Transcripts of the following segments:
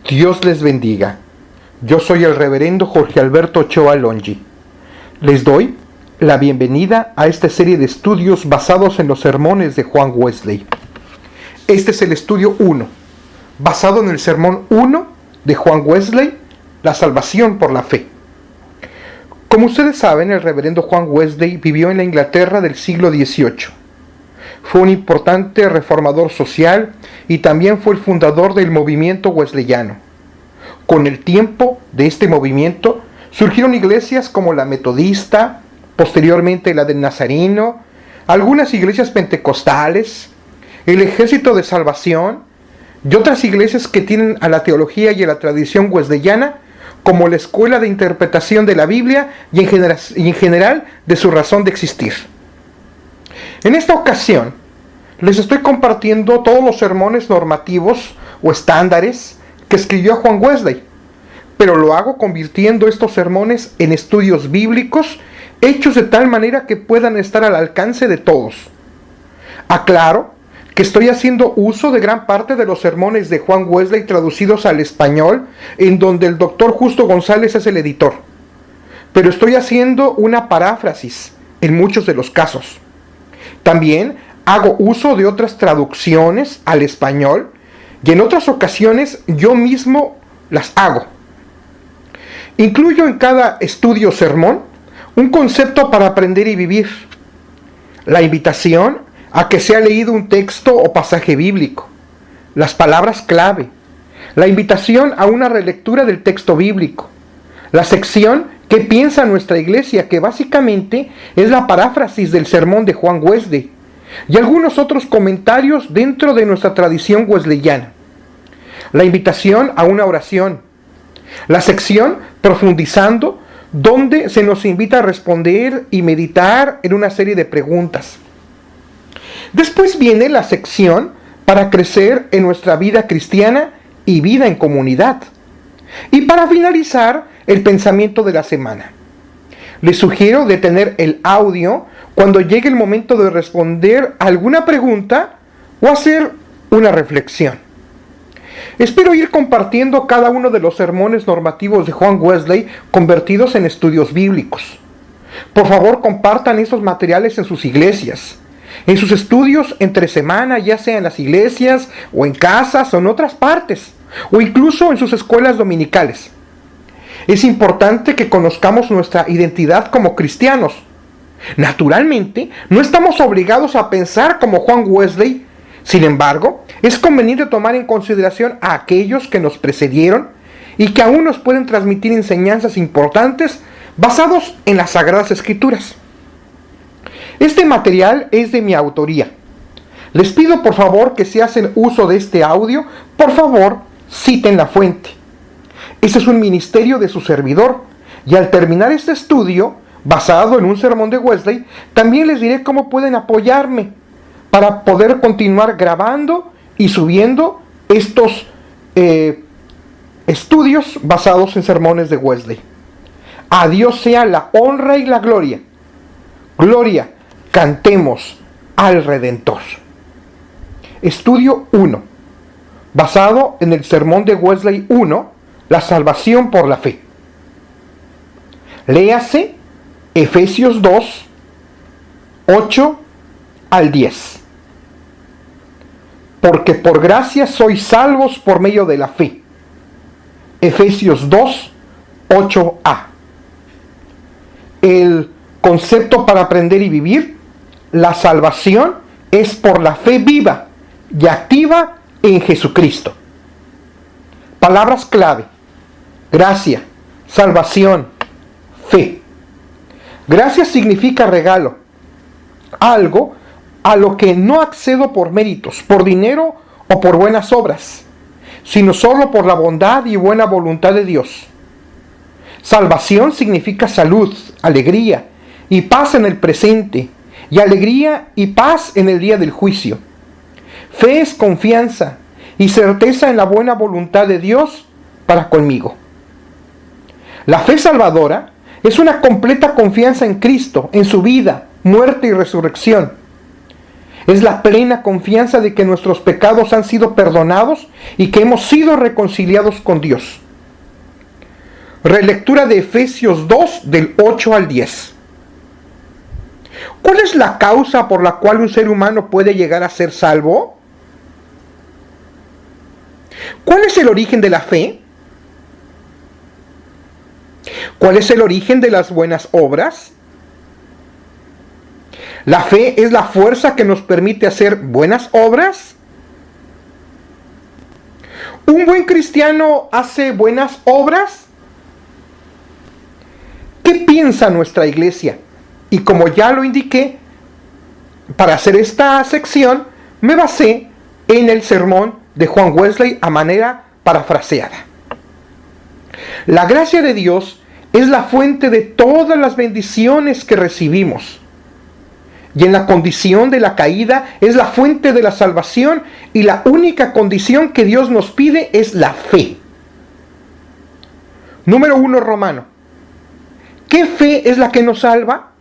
Dios les bendiga. Yo soy el reverendo Jorge Alberto Ochoa Longi. Les doy la bienvenida a esta serie de estudios basados en los sermones de Juan Wesley. Este es el estudio 1, basado en el sermón 1 de Juan Wesley, la salvación por la fe. Como ustedes saben, el reverendo Juan Wesley vivió en la Inglaterra del siglo XVIII. Fue un importante reformador social y también fue el fundador del movimiento wesleyano. Con el tiempo de este movimiento surgieron iglesias como la metodista, posteriormente la del Nazareno, algunas iglesias pentecostales, el Ejército de Salvación y otras iglesias que tienen a la teología y a la tradición wesleyana como la escuela de interpretación de la Biblia y en general de su razón de existir. En esta ocasión, les estoy compartiendo todos los sermones normativos o estándares que escribió Juan Wesley, pero lo hago convirtiendo estos sermones en estudios bíblicos hechos de tal manera que puedan estar al alcance de todos. Aclaro que estoy haciendo uso de gran parte de los sermones de Juan Wesley traducidos al español, en donde el doctor Justo González es el editor, pero estoy haciendo una paráfrasis en muchos de los casos. También hago uso de otras traducciones al español y en otras ocasiones yo mismo las hago. Incluyo en cada estudio o sermón un concepto para aprender y vivir. La invitación a que sea leído un texto o pasaje bíblico. Las palabras clave. La invitación a una relectura del texto bíblico. La sección ¿Qué piensa nuestra iglesia?, que básicamente es la paráfrasis del sermón de Juan Wesley, y algunos otros comentarios dentro de nuestra tradición wesleyana. La invitación a una oración. La sección Profundizando, donde se nos invita a responder y meditar en una serie de preguntas. Después viene la sección para crecer en nuestra vida cristiana y vida en comunidad. Y para finalizar, el pensamiento de la semana. Les sugiero detener el audio cuando llegue el momento de responder alguna pregunta o hacer una reflexión. Espero ir compartiendo cada uno de los sermones normativos de Juan Wesley convertidos en estudios bíblicos. Por favor, compartan estos materiales en sus iglesias, en sus estudios entre semana, ya sea en las iglesias o en casas o en otras partes, o incluso en sus escuelas dominicales. Es importante que conozcamos nuestra identidad como cristianos. Naturalmente, no estamos obligados a pensar como Juan Wesley. Sin embargo, es conveniente tomar en consideración a aquellos que nos precedieron y que aún nos pueden transmitir enseñanzas importantes basados en las Sagradas Escrituras. Este material es de mi autoría. Les pido por favor que si hacen uso de este audio, por favor, citen la fuente. Ese es un ministerio de su servidor, y al terminar este estudio, basado en un sermón de Wesley, también les diré cómo pueden apoyarme para poder continuar grabando y subiendo estos estudios basados en sermones de Wesley. A Dios sea la honra y la gloria. Gloria, cantemos al Redentor. Estudio 1, basado en el sermón de Wesley 1, la salvación por la fe. Léase Efesios 2, 8 al 10. Porque por gracia sois salvos por medio de la fe. Efesios 2, 8a. El concepto para aprender y vivir: la salvación es por la fe viva y activa en Jesucristo. Palabras clave: gracia, salvación, fe. Gracia significa regalo, algo a lo que no accedo por méritos, por dinero o por buenas obras, sino solo por la bondad y buena voluntad de Dios. Salvación significa salud, alegría y paz en el presente, y alegría y paz en el día del juicio. Fe es confianza y certeza en la buena voluntad de Dios para conmigo. La fe salvadora es una completa confianza en Cristo, en su vida, muerte y resurrección. Es la plena confianza de que nuestros pecados han sido perdonados y que hemos sido reconciliados con Dios. Relectura de Efesios 2 del 8 al 10. ¿Cuál es la causa por la cual un ser humano puede llegar a ser salvo? ¿Cuál es el origen de la fe? ¿Cuál es el origen de las buenas obras? ¿La fe es la fuerza que nos permite hacer buenas obras? ¿Un buen cristiano hace buenas obras? ¿Qué piensa nuestra iglesia? Y como ya lo indiqué, para hacer esta sección me basé en el sermón de Juan Wesley a manera parafraseada. La gracia de Dios es la fuente de todas las bendiciones que recibimos. Y en la condición de la caída es la fuente de la salvación, y la única condición que Dios nos pide es la fe. Número 1, Romano. ¿Qué fe es la que nos salva?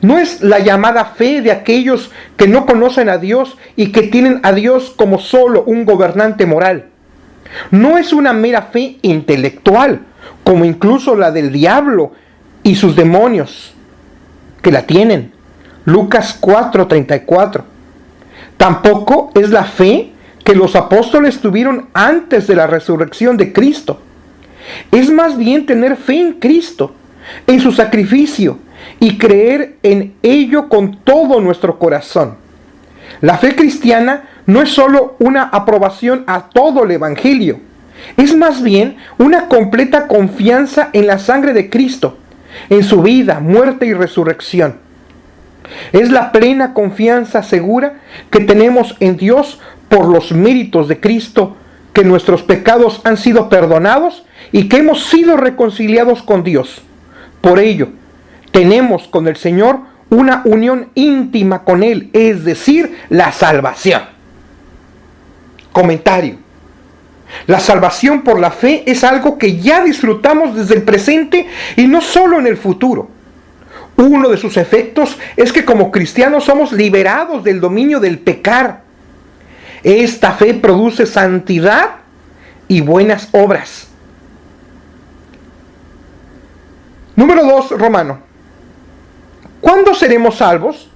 No es la llamada fe de aquellos que no conocen a Dios y que tienen a Dios como solo un gobernante moral. No es una mera fe intelectual, como incluso la del diablo y sus demonios, que la tienen. Lucas 4:34. Tampoco es la fe que los apóstoles tuvieron antes de la resurrección de Cristo. Es más bien tener fe en Cristo, en su sacrificio, y creer en ello con todo nuestro corazón. La fe cristiana no es solo una aprobación a todo el Evangelio, es más bien una completa confianza en la sangre de Cristo, en su vida, muerte y resurrección. Es la plena confianza segura que tenemos en Dios por los méritos de Cristo, que nuestros pecados han sido perdonados y que hemos sido reconciliados con Dios. Por ello, tenemos con el Señor una unión íntima con Él, es decir, la salvación. Comentario. La salvación por la fe es algo que ya disfrutamos desde el presente y no solo en el futuro. Uno de sus efectos es que como cristianos somos liberados del dominio del pecar. Esta fe produce santidad y buenas obras. Número 2, Romano. ¿Cuándo seremos salvos?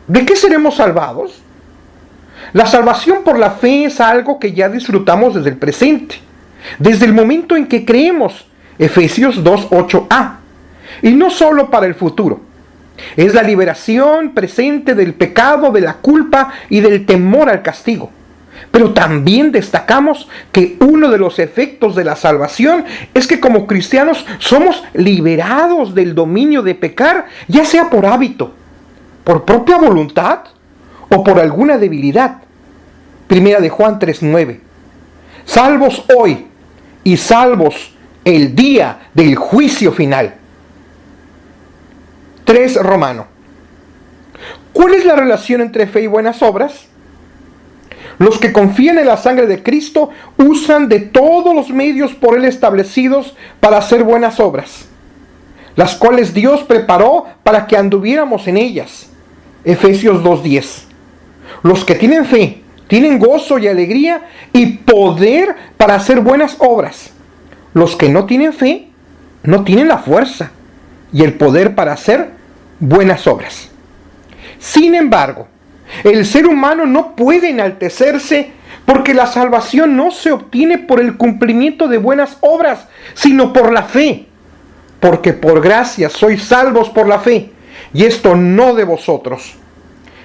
¿De qué seremos salvados? La salvación por la fe es algo que ya disfrutamos desde el presente, desde el momento en que creemos, Efesios 2:8a, y no solo para el futuro. Es la liberación presente del pecado, de la culpa y del temor al castigo. Pero también destacamos que uno de los efectos de la salvación es que como cristianos somos liberados del dominio de pecar, ya sea por hábito, por propia voluntad o por alguna debilidad. Primera de Juan 3:9. Salvos hoy y salvos el día del juicio final. 3, Romano. ¿Cuál es la relación entre fe y buenas obras? Los que confían en la sangre de Cristo usan de todos los medios por Él establecidos para hacer buenas obras, las cuales Dios preparó para que anduviéramos en ellas. Efesios 2:10. Los que tienen fe tienen gozo y alegría y poder para hacer buenas obras. Los que no tienen fe no tienen la fuerza y el poder para hacer buenas obras. Sin embargo, el ser humano no puede enaltecerse porque la salvación no se obtiene por el cumplimiento de buenas obras, sino por la fe. Porque por gracia sois salvos por la fe, y esto no de vosotros.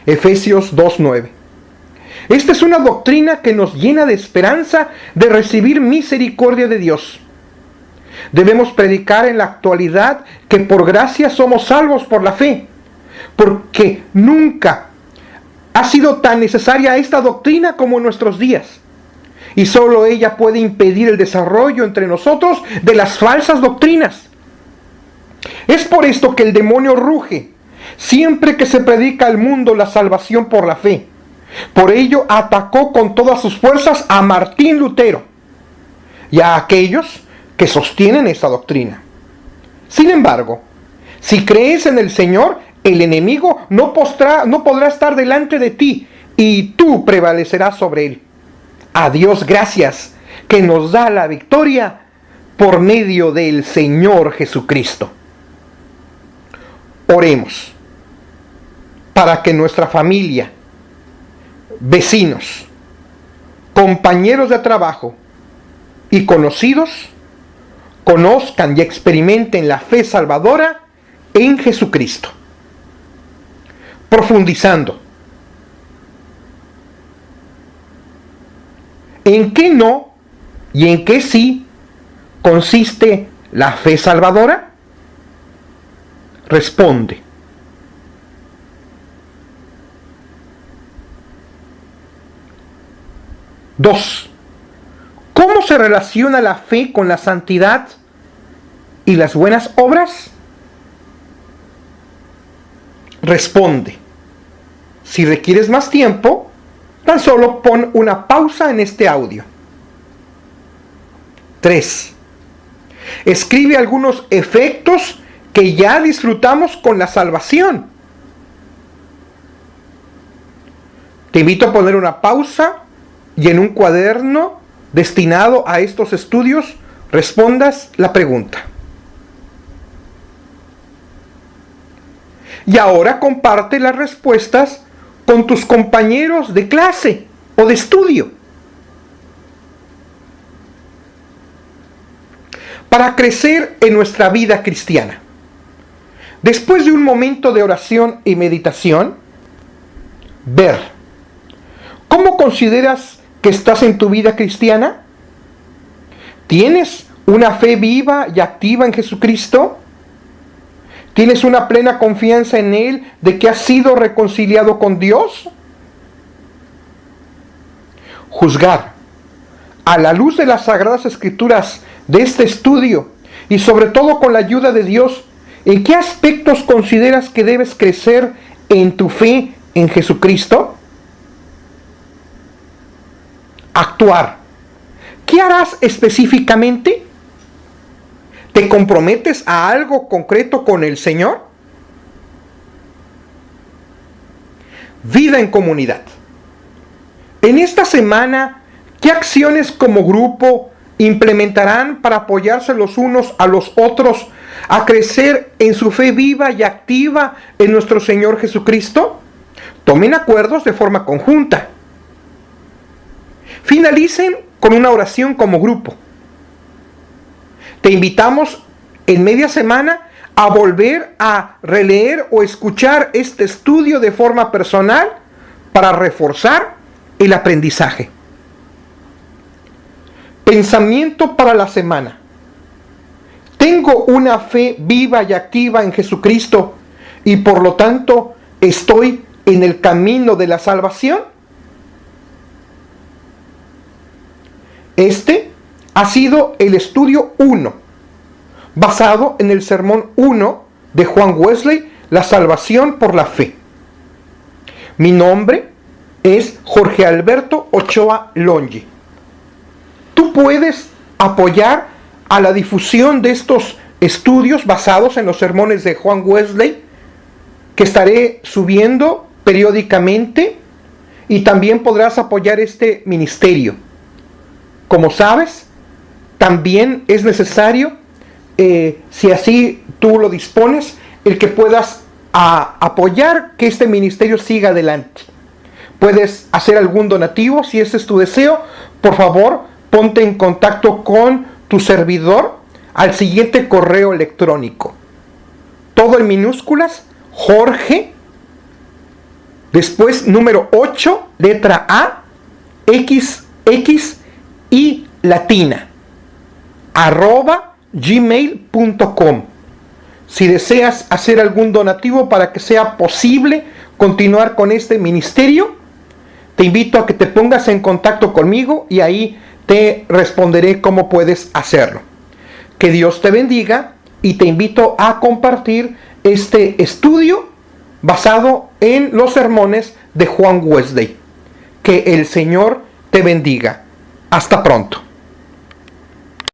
Efesios 2:9. Esta es una doctrina que nos llena de esperanza de recibir misericordia de Dios. Debemos predicar en la actualidad que por gracia somos salvos por la fe, porque nunca ha sido tan necesaria esta doctrina como en nuestros días, y solo ella puede impedir el desarrollo entre nosotros de las falsas doctrinas. Es por esto que el demonio ruge siempre que se predica al mundo la salvación por la fe. Por ello atacó con todas sus fuerzas a Martín Lutero y a aquellos que sostienen esta doctrina. Sin embargo, si crees en el Señor, El enemigo no podrá estar delante de ti y tú prevalecerás sobre él. A Dios gracias, que nos da la victoria por medio del Señor Jesucristo. Oremos para que nuestra familia, vecinos, compañeros de trabajo y conocidos conozcan y experimenten la fe salvadora en Jesucristo. Profundizando. ¿En qué no y en qué sí consiste la fe salvadora? Responde. Dos. ¿Cómo se relaciona la fe con la santidad y las buenas obras? Responde. Si requieres más tiempo, tan solo pon una pausa en este audio. 3. Escribe algunos efectos que ya disfrutamos con la salvación. Te invito a poner una pausa y en un cuaderno destinado a estos estudios respondas la pregunta. Y ahora comparte las respuestas con tus compañeros de clase o de estudio. Para crecer en nuestra vida cristiana, después de un momento de oración y meditación, ver, ¿cómo consideras que estás en tu vida cristiana? ¿Tienes una fe viva y activa en Jesucristo? ¿Tienes una plena confianza en Él de que has sido reconciliado con Dios? Juzgar a la luz de las Sagradas Escrituras de este estudio y sobre todo con la ayuda de Dios, ¿en qué aspectos consideras que debes crecer en tu fe en Jesucristo? Actuar. ¿Qué harás específicamente? ¿Te comprometes a algo concreto con el Señor? Vida en comunidad. En esta semana, ¿qué acciones como grupo implementarán para apoyarse los unos a los otros a crecer en su fe viva y activa en nuestro Señor Jesucristo? Tomen acuerdos de forma conjunta. Finalicen con una oración como grupo. Te invitamos en media semana a volver a releer o escuchar este estudio de forma personal para reforzar el aprendizaje. Pensamiento para la semana. ¿Tengo una fe viva y activa en Jesucristo y por lo tanto estoy en el camino de la salvación? Este ha sido el estudio 1, basado en el sermón 1 de Juan Wesley, la salvación por la fe. Mi nombre es Jorge Alberto Ochoa Longi. Tú puedes apoyar a la difusión de estos estudios basados en los sermones de Juan Wesley, que estaré subiendo periódicamente, y también podrás apoyar este ministerio. Como sabes, también es necesario, si así tú lo dispones, el que puedas apoyar que este ministerio siga adelante. Puedes hacer algún donativo, si ese es tu deseo. Por favor, ponte en contacto con tu servidor al siguiente correo electrónico. Todo en minúsculas, Jorge, después número 8, letra A, X y latina, @gmail.com. Si deseas hacer algún donativo para que sea posible continuar con este ministerio, te invito a que te pongas en contacto conmigo y ahí te responderé cómo puedes hacerlo. Que Dios te bendiga y te invito a compartir este estudio basado en los sermones de Juan Wesley. Que el Señor te bendiga. Hasta pronto.